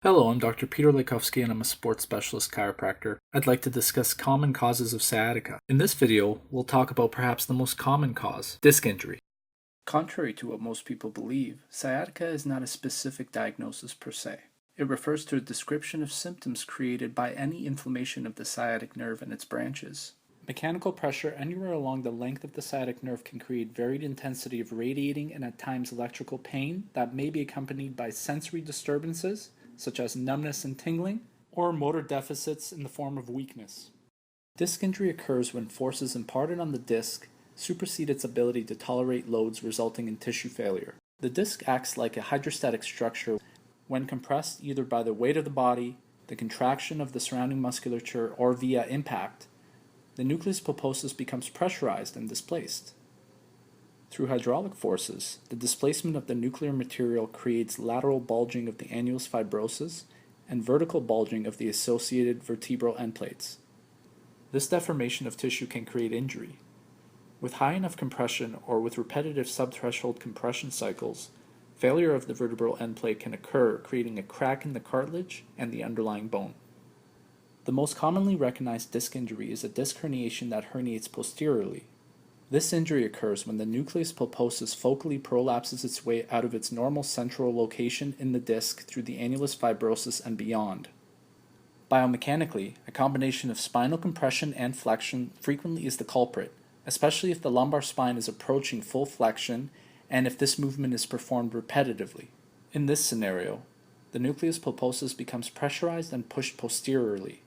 Hello, I'm Dr. Peter Lakowski and I'm a sports specialist chiropractor. I'd like to discuss common causes of sciatica. In this video, we'll talk about perhaps the most common cause, disc injury. Contrary to what most people believe, sciatica is not a specific diagnosis per se. It refers to a description of symptoms created by any inflammation of the sciatic nerve and its branches. Mechanical pressure anywhere along the length of the sciatic nerve can create varied intensity of radiating and at times electrical pain that may be accompanied by sensory disturbances, such as numbness and tingling, or motor deficits in the form of weakness. Disc injury occurs when forces imparted on the disc supersede its ability to tolerate loads, resulting in tissue failure. The disc acts like a hydrostatic structure when compressed either by the weight of the body, the contraction of the surrounding musculature, or via impact. The nucleus pulposus becomes pressurized and displaced. Through hydraulic forces, the displacement of the nuclear material creates lateral bulging of the annulus fibrosus and vertical bulging of the associated vertebral end plates. This deformation of tissue can create injury. With high enough compression or with repetitive subthreshold compression cycles, failure of the vertebral end plate can occur, creating a crack in the cartilage and the underlying bone. The most commonly recognized disc injury is a disc herniation that herniates posteriorly. This injury occurs when the nucleus pulposus focally prolapses its way out of its normal central location in the disc through the annulus fibrosus and beyond. Biomechanically, a combination of spinal compression and flexion frequently is the culprit, especially if the lumbar spine is approaching full flexion and if this movement is performed repetitively. In this scenario, the nucleus pulposus becomes pressurized and pushed posteriorly.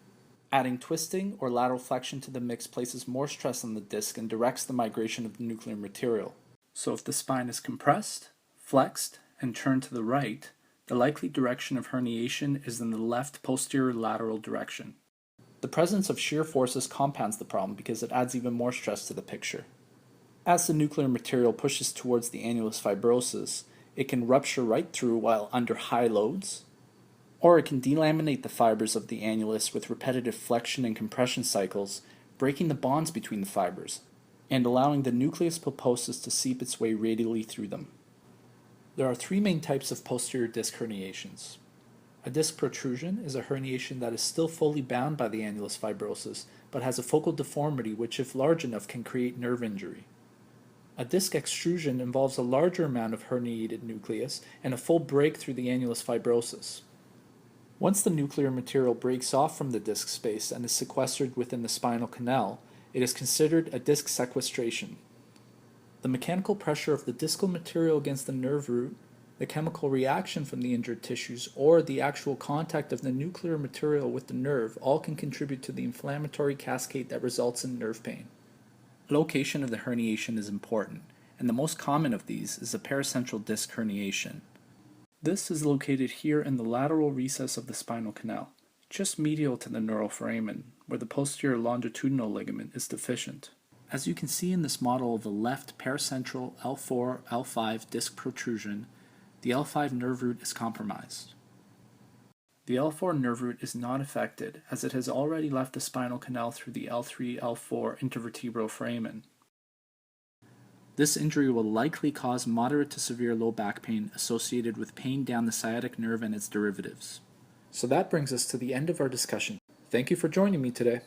Adding twisting or lateral flexion to the mix places more stress on the disc and directs the migration of the nuclear material. So if the spine is compressed, flexed, and turned to the right, the likely direction of herniation is in the left posterior lateral direction. The presence of shear forces compounds the problem because it adds even more stress to the picture. As the nuclear material pushes towards the annulus fibrosus, it can rupture right through while under high loads, or it can delaminate the fibers of the annulus with repetitive flexion and compression cycles, breaking the bonds between the fibers, and allowing the nucleus pulposus to seep its way radially through them. There are three main types of posterior disc herniations. A disc protrusion is a herniation that is still fully bound by the annulus fibrosus, but has a focal deformity which, if large enough, can create nerve injury. A disc extrusion involves a larger amount of herniated nucleus and a full break through the annulus fibrosus. Once the nuclear material breaks off from the disc space and is sequestered within the spinal canal, it is considered a disc sequestration. The mechanical pressure of the discal material against the nerve root, the chemical reaction from the injured tissues, or the actual contact of the nuclear material with the nerve all can contribute to the inflammatory cascade that results in nerve pain. Location of the herniation is important, and the most common of these is a paracentral disc herniation. This is located here in the lateral recess of the spinal canal, just medial to the neural foramen, where the posterior longitudinal ligament is deficient. As you can see in this model of a left paracentral L4-L5 disc protrusion, the L5 nerve root is compromised. The L4 nerve root is not affected as it has already left the spinal canal through the L3-L4 intervertebral foramen. This injury will likely cause moderate to severe low back pain associated with pain down the sciatic nerve and its derivatives. So that brings us to the end of our discussion. Thank you for joining me today.